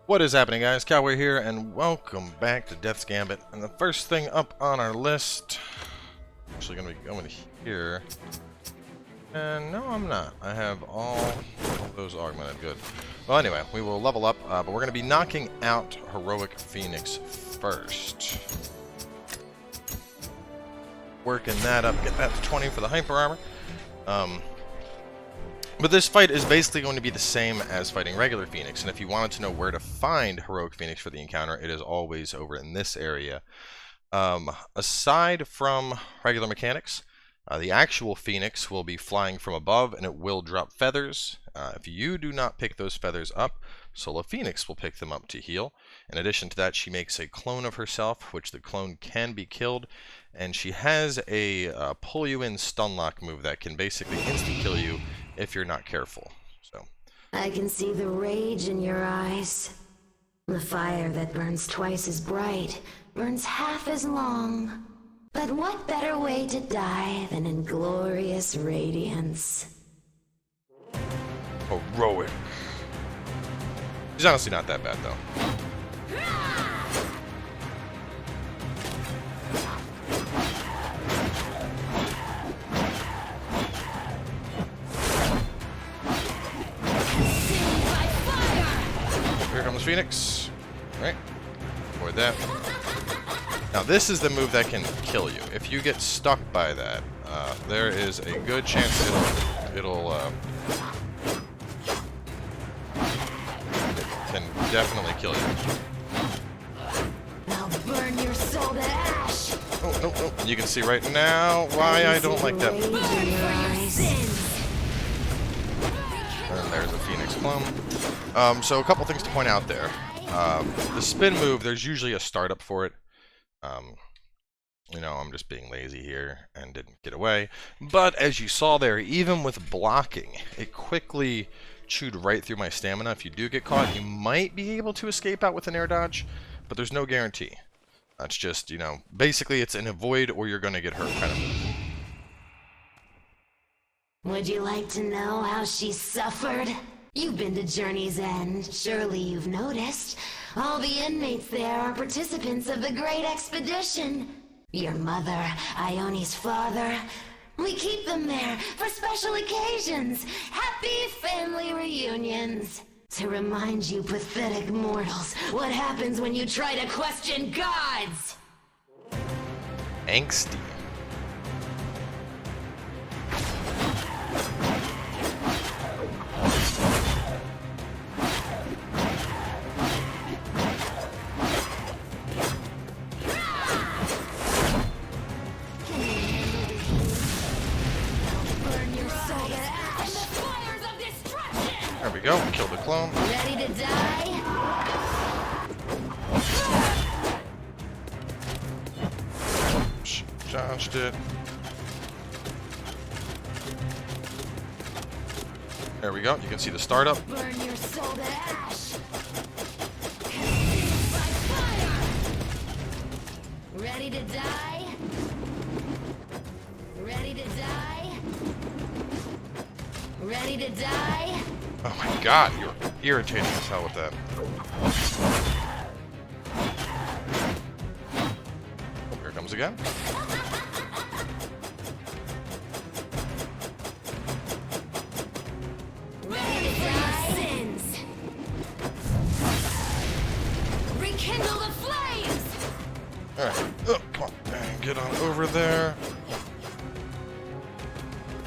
What is happening, guys? Cowboy here, and welcome back to Death's Gambit. And the first thing up on our list, actually going to be going here. And no, I'm not. I have all of those augmented. Good. Well, anyway, we will level up, but we're going to be knocking out Heroic Phoenix first. Working that up, get that to 20 for the hyper armor. But this fight is basically going to be the same as fighting regular Phoenix, and if you wanted to know where to find Heroic Phoenix for the encounter, it is always over in this area. Aside from regular mechanics, the actual Phoenix will be flying from above, and it will drop feathers. If you do not pick those feathers up, Solo Phoenix will pick them up to heal. In addition to that, she makes a clone of herself, which the clone can be killed, and she has a pull you in stun lock move that can basically insta-kill you if you're not careful. So I can see the rage in your eyes. The fire that burns twice as bright burns half as long. But what better way to die than in glorious radiance? Heroic. She's honestly not that bad, though. Here comes Phoenix. Alright. Avoid that. Now this is the move that can kill you. If you get stuck by that, there is a good chance it'll can definitely kill you. I'll burn your soul to ash. Oh, no, no. You can see right now why I don't like that move. And there's a Phoenix clone. So a couple things to point out there. The spin move, there's usually a startup for it. You know, I'm just being lazy here and didn't get away. But as you saw there, even with blocking, it quickly chewed right through my stamina. If you do get caught, you might be able to escape out with an air dodge, but there's no guarantee. That's just, you know, basically it's an avoid or you're going to get hurt kind of move. Would you like to know how she suffered? You've been to Journey's End. Surely you've noticed. All the inmates there are participants of the Great Expedition. Your mother, Ione's father. We keep them there for special occasions. Happy family reunions. To remind you pathetic mortals what happens when you try to question gods. Angsty. There we go, kill the clone. Ready to die? Dodged it. There we go, you can see the startup. Burn your soul to ash. Ready to die? Ready to die? Ready to die? Oh my god, you're irritating as hell with that. Oh, here it comes again. Ready to die? Sins. Rekindle the flames! Alright, oh, come on, and get on over there.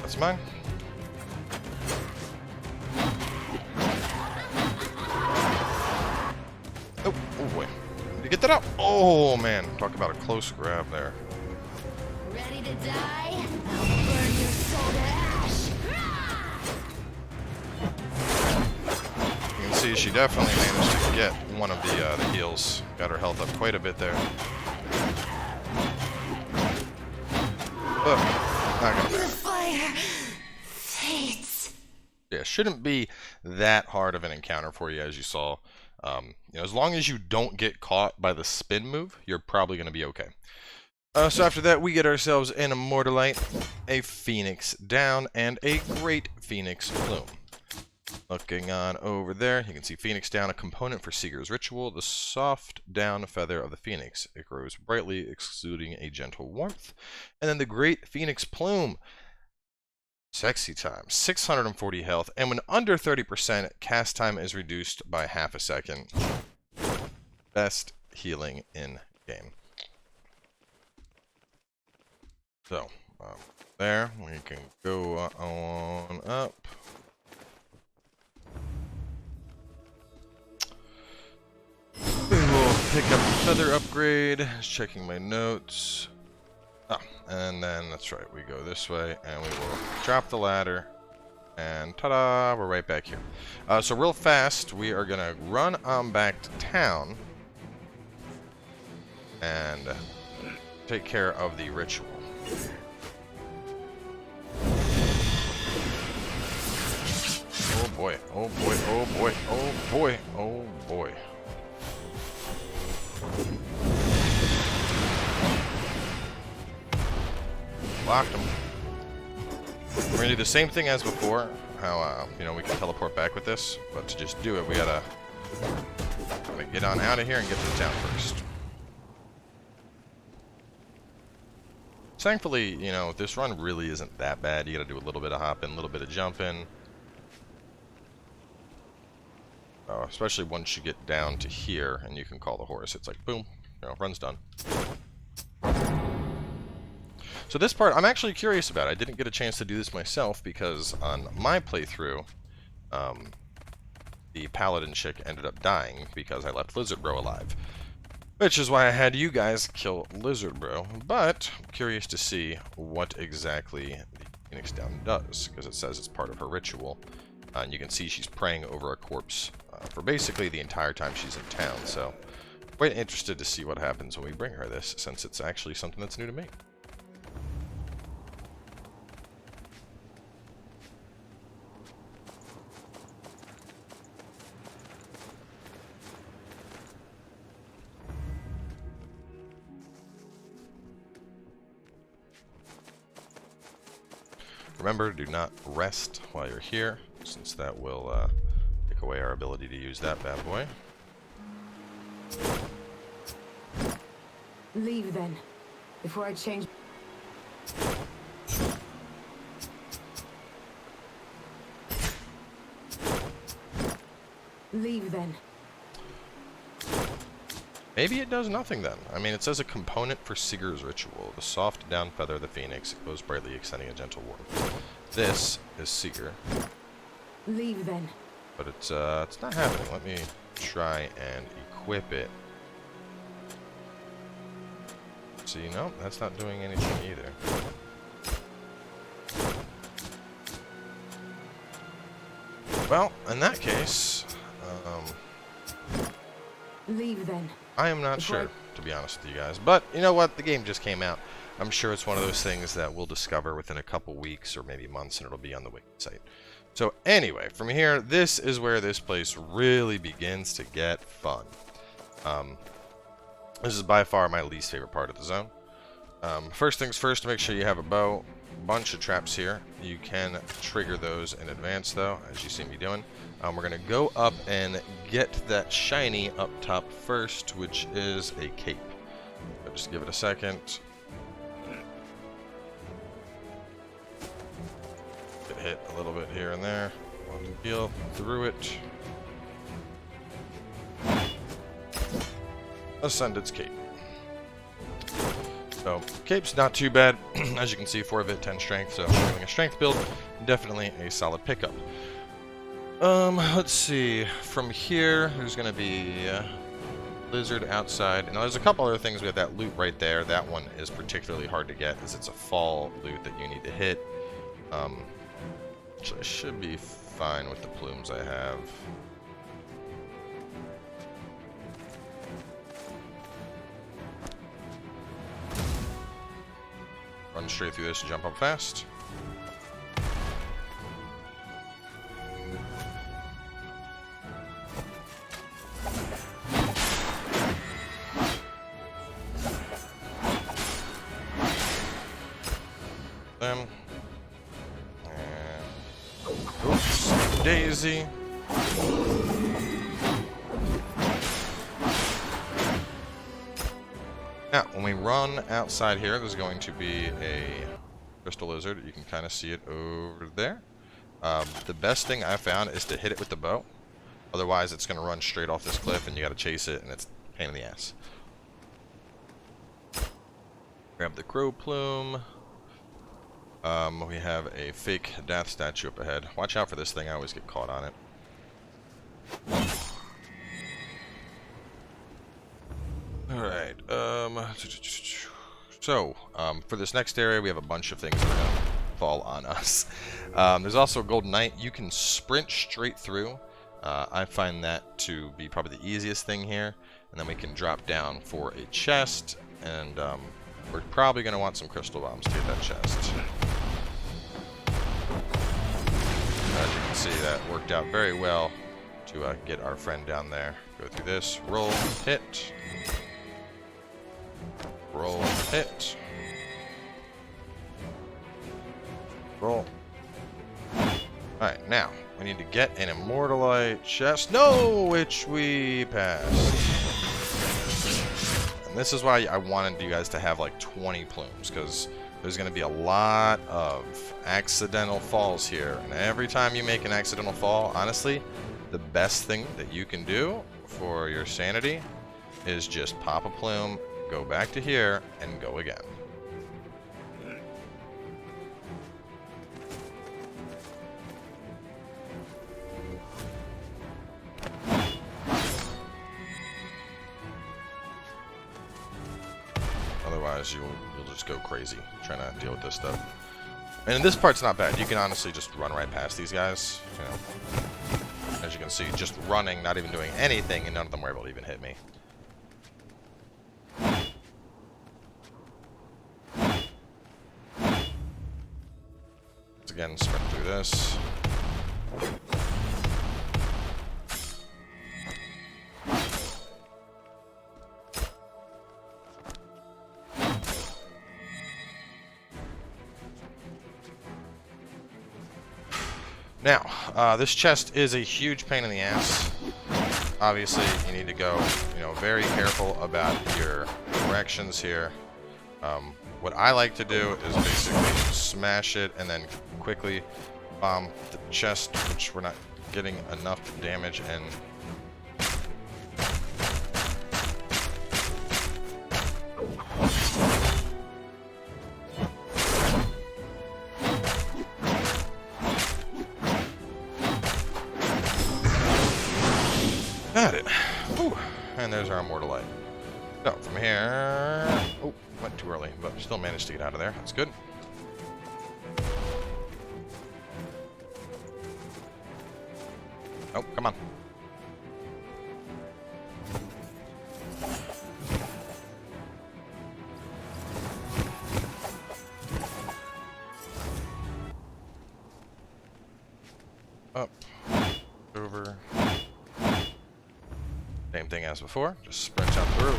That's mine. Oh, oh wait. Did you get that out? Oh man, talk about a close grab there. Ready to die? I'll burn your soul to ash! You can see she definitely managed to get one of the heals. Got her health up quite a bit there. Not gonna The fire fades. Yeah, shouldn't be that hard of an encounter for you, as you saw. You know, as long as you don't get caught by the spin move, you're probably going to be okay. So after that, we get ourselves an Immortality, a Phoenix down, and a Great Phoenix Plume. Looking on over there, you can see Phoenix Down, a component for Seeker's Ritual. The soft down feather of the Phoenix. It grows brightly, exuding a gentle warmth. And then the Great Phoenix Plume. Sexy time. 640 health. And when under 30%, cast time is reduced by half a second. Best healing in game. So, there, we can go on up. We will pick up the feather upgrade. Just checking my notes. Oh, and then that's right, we go this way and we will drop the ladder. And ta-da, we're right back here. So real fast, we are gonna run on back to town and take care of the ritual. Oh boy, oh boy, oh boy, oh boy, oh boy. Locked him. We're gonna do the same thing as before. How you know, we can teleport back with this, but to just do it, we gotta get on out of here and get to the town first. Thankfully, you know, this run really isn't that bad. You gotta do a little bit of hopping, a little bit of jumping. Especially once you get down to here and you can call the horse. It's like, boom, you know, run's done. So this part, I'm actually curious about. I didn't get a chance to do this myself because on my playthrough, the paladin chick ended up dying because I left Lizard Bro alive. Which is why I had you guys kill Lizard Bro. But I'm curious to see what exactly the Phoenix Down does, because it says it's part of her ritual. And you can see she's praying over a corpse for basically the entire time she's in town. So quite interested to see what happens when we bring her this, since it's actually something that's new to me. Remember, do not rest while you're here, since that will take away our ability to use that bad boy. Leave then, before I change. Leave then. Maybe it does nothing then. I mean, it says a component for Seeker's Ritual. The soft down feather of the Phoenix. It glows brightly, extending a gentle warmth. This is Seeker. Leave then. But it's not happening. Let me try and equip it. See, no, that's not doing anything either. Well, in that case, leave then. I am not sure, to be honest with you guys. But, you know what? The game just came out. I'm sure it's one of those things that we'll discover within a couple weeks or maybe months, and it'll be on the wiki site. So anyway, from here, this is where this place really begins to get fun. This is by far my least favorite part of the zone. First things first, make sure you have a bow. Bunch of traps here. You can trigger those in advance, though, as you see me doing. We're going to go up and get that shiny up top first, which is a cape. So just give it a second. Get hit a little bit here and there. Want to heal through it. Ascended's cape. So, cape's not too bad. As you can see, 4 of it, 10 strength. So, if you're doing a strength build, definitely a solid pickup. Let's see. From here, there's going to be lizard outside. And there's a couple other things. We have that loot right there. That one is particularly hard to get, as it's a fall loot that you need to hit. Which I should be fine with the plumes I have. Run straight through this and jump up fast. Them. And oops. daisy. Now, when we run outside here, there's going to be a crystal lizard. You can kind of see it over there. The best thing I found is to hit it with the bow. Otherwise, it's going to run straight off this cliff, and you got to chase it, and it's a pain in the ass. Grab the crow plume. We have a fake death statue up ahead. Watch out for this thing. I always get caught on it. Alright, for this next area, we have a bunch of things that are going to fall on us. There's also a golden knight. You can sprint straight through. I find that to be probably the easiest thing here. And then we can drop down for a chest, and we're probably going to want some crystal bombs to hit that chest. As you can see, that worked out very well to get our friend down there. Go through this, roll, hit. Roll, hit. Roll. Alright, now, we need to get an Immortality chest. No! Which we passed. And this is why I wanted you guys to have like 20 plumes, because there's going to be a lot of accidental falls here. And every time you make an accidental fall, honestly, the best thing that you can do for your sanity is just pop a plume, go back to here, and go again. Otherwise, you'll just go crazy trying to deal with this stuff. And this part's not bad. You can honestly just run right past these guys. You know, as you can see, just running, not even doing anything, and none of them were able to even hit me. Again, sprint through this. Now, this chest is a huge pain in the ass. Obviously, you need to go, very careful about your directions here. What I like to do is basically smash it and then quickly bomb the chest, which we're not getting enough damage in. Got it. Whew. And there's our Immortality. So, from here... Oh, went too early, but still managed to get out of there. That's good. Oh, come on. Up. Over. Same thing as before. Just sprint out through.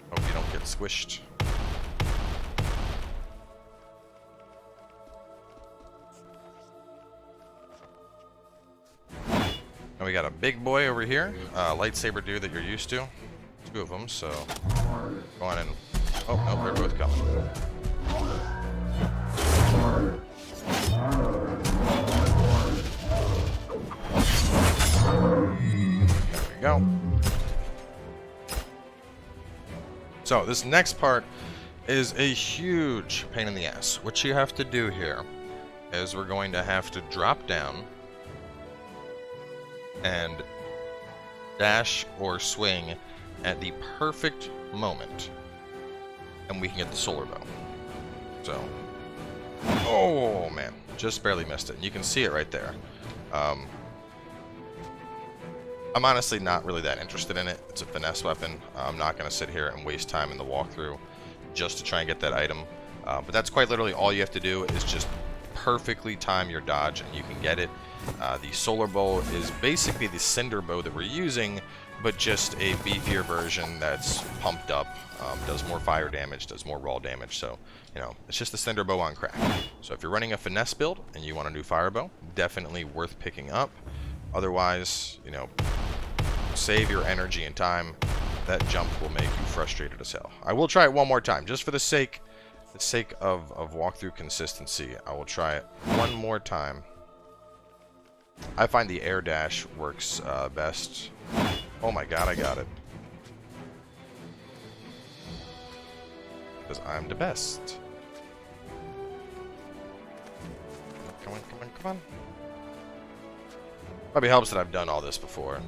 Hope you don't get squished. And we got a big boy over here, lightsaber dude that you're used to. Two of them, so go on and... Oh, no, they're both coming. There we go. So, this next part is a huge pain in the ass. What you have to do here is we're going to have to drop down and dash or swing at the perfect moment, and we can get the solar bow. So, oh man, just barely missed it. You can see it right there. I'm honestly not really that interested in it. It's a finesse weapon. I'm not going to sit here and waste time in the walkthrough just to try and get that item. But that's quite literally all you have to do is just perfectly time your dodge, and you can get it. The solar bow is basically the cinder bow that we're using, but just a beefier version that's pumped up, does more fire damage, does more raw damage. So, you know, it's just the cinder bow on crack. So if you're running a finesse build and you want a new fire bow, definitely worth picking up. Otherwise, you know, save your energy and time. That jump will make you frustrated as hell. I will try it one more time, just for the sake of walkthrough consistency. I will try it one more time. I find the air dash works best. Oh my god, I got it. Because I'm the best. Come on, come on, come on. Probably helps that I've done all this before.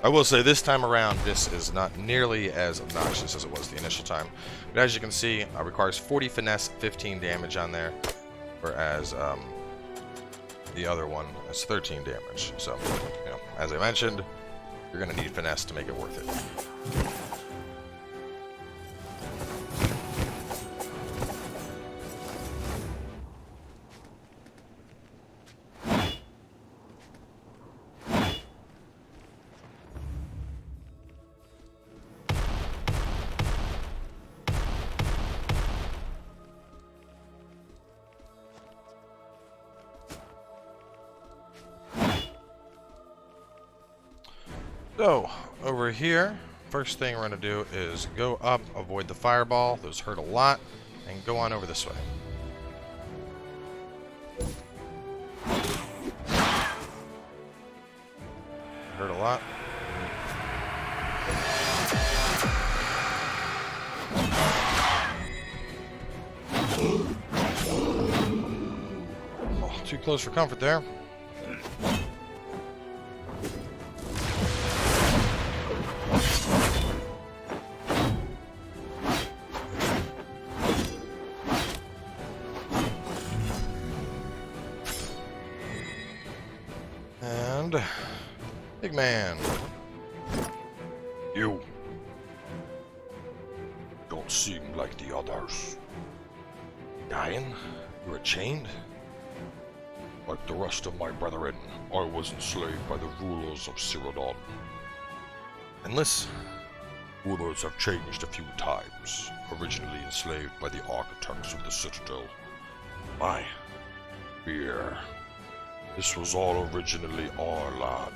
I will say this time around, this is not nearly as obnoxious as it was the initial time. But as you can see, it requires 40 finesse, 15 damage on there. Whereas the other one is 13 damage. So, you know, as I mentioned, you're going to need finesse to make it worth it. So, over here, first thing we're going to do is go up, avoid the fireball, those hurt a lot, and go on over this way. Hurt a lot. Oh, too close for comfort there. Big man. You don't seem like the others. Dying? You were chained? Like the rest of my brethren, I was enslaved by the rulers of Siradon. Endless? Rulers have changed a few times, originally enslaved by the architects of the Citadel. My fear. This was all originally our land.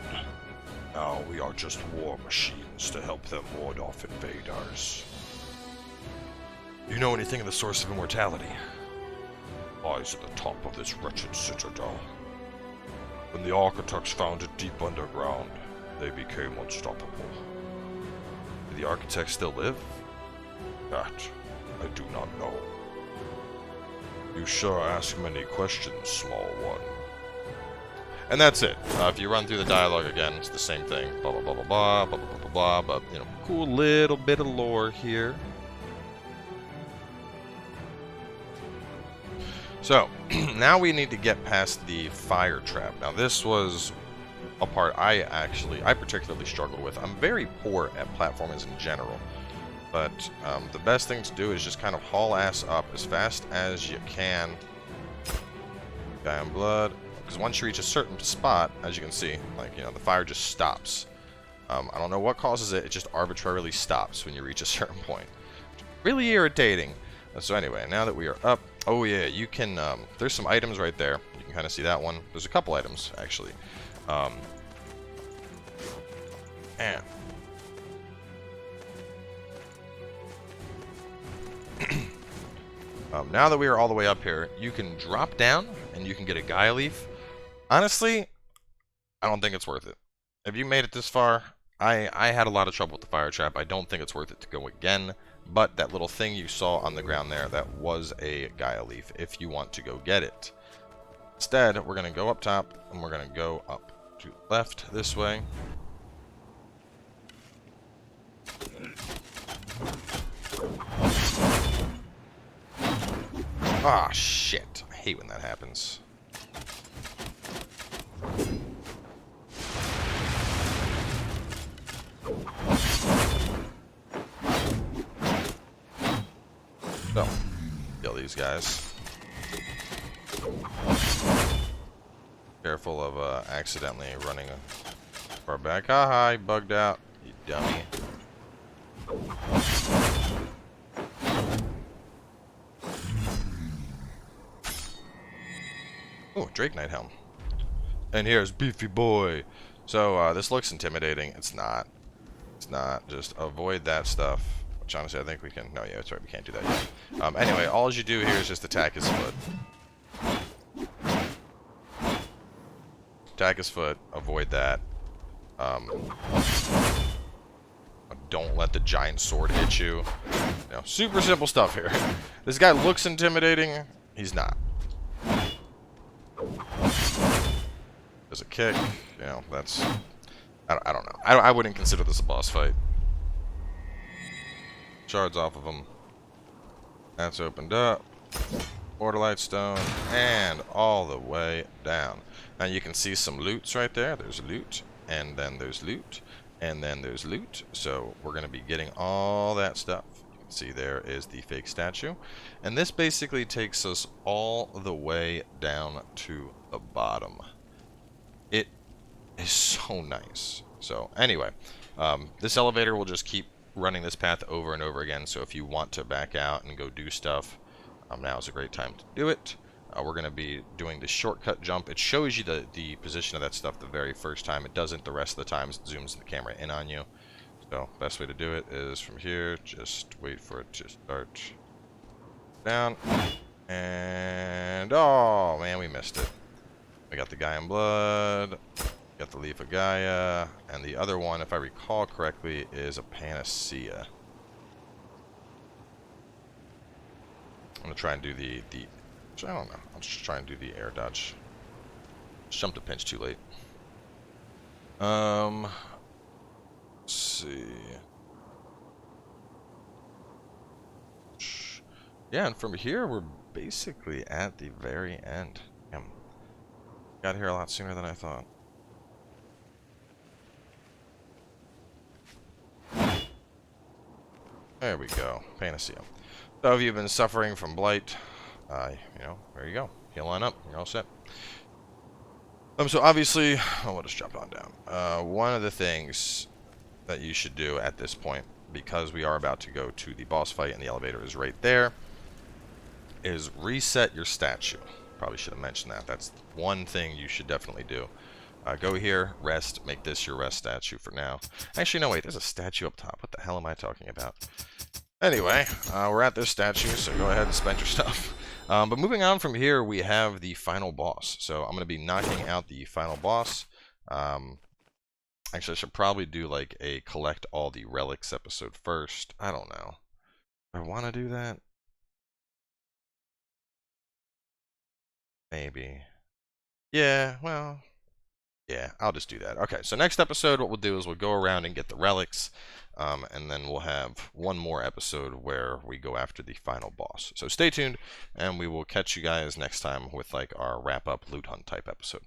Now we are just war machines to help them ward off invaders. Do you know anything of the source of immortality? Lies at the top of this wretched citadel. When the architects found it deep underground, they became unstoppable. Do the architects still live? That I do not know. You sure ask many questions, small one. And that's it. If you run through the dialogue again, it's the same thing. Blah, blah, blah, blah, blah, blah, blah, blah, blah, but, you know, cool little bit of lore here. So, now we need to get past the fire trap. Now, this was a part I particularly struggled with. I'm very poor at platformers in general. But the best thing to do is just kind of haul ass up as fast as you can. Guy on blood. Because once you reach a certain spot, as you can see, like, you know, the fire just stops. I don't know what causes it, it just arbitrarily stops when you reach a certain point. Really irritating. So anyway, now that we are up, oh yeah, you can, there's some items right there. You can kind of see that one. There's a couple items, actually. And now that we are all the way up here, you can drop down and you can get a Gaia leaf. Honestly, I don't think it's worth it. If you made it this far, I had a lot of trouble with the fire trap. I don't think it's worth it to go again. But that little thing you saw on the ground there, that was a Gaia leaf if you want to go get it. Instead, we're going to go up top and we're going to go up to left this way. Ah, shit. I hate when that happens. So, kill these guys. Careful of accidentally running far back. Haha, you bugged out, you dummy. Oh, Drake Knight Helm. And here's Beefy Boy. So this looks intimidating. It's not. It's not. Just avoid that stuff. Which honestly I think we can. No, yeah, that's right. We can't do that yet. Anyway, all you do here is just attack his foot. Attack his foot. Avoid that. Don't let the giant sword hit you. You know, super simple stuff here. This guy looks intimidating. He's not. There's a kick. You know, that's... I don't know. I wouldn't consider this a boss fight. Shards off of him. That's opened up. Borderlight stone. And all the way down. Now you can see some loots right there. There's loot. And then there's loot. And then there's loot. So we're going to be getting all that stuff. You can see there is the fake statue. And this basically takes us all the way down to the bottom. It is so nice. So anyway, this elevator will just keep running this path over and over again. So if you want to back out and go do stuff, now is a great time to do it. We're going to be doing the shortcut jump. It shows you the position of that stuff the very first time. It doesn't the rest of the times. It zooms the camera in on you. So best way to do it is from here. Just wait for it to start down. And oh man, we missed it. We got the guy in blood. Got the Leaf of Gaia. And the other one, if I recall correctly, is a Panacea. I'm going to try and do the I don't know. I'll just try and do the air dodge. Just jumped a pinch too late. Let's see. Yeah, and from here we're basically at the very end. Damn. Got here a lot sooner than I thought. There we go. Panacea. So if you've been suffering from blight, you know, there you go. Heal on up. You're all set. So obviously, we'll just jump on down. One of the things that you should do at this point, because we are about to go to the boss fight and the elevator is right there, is reset your statue. Probably should have mentioned that. That's one thing you should definitely do. Go here, rest, make this your rest statue for now. Actually, no, wait, there's a statue up top. What the hell am I talking about? Anyway, we're at this statue, so go ahead and spend your stuff. But moving on from here, we have the final boss. So I'm going to be knocking out the final boss. Actually, I should probably do like a collect all the relics episode first. I don't know. Do I want to do that? Maybe. Yeah, well... yeah, I'll just do that. Okay, so next episode, what we'll do is we'll go around and get the relics, and then we'll have one more episode where we go after the final boss. So stay tuned, and we will catch you guys next time with like our wrap-up loot hunt type episode.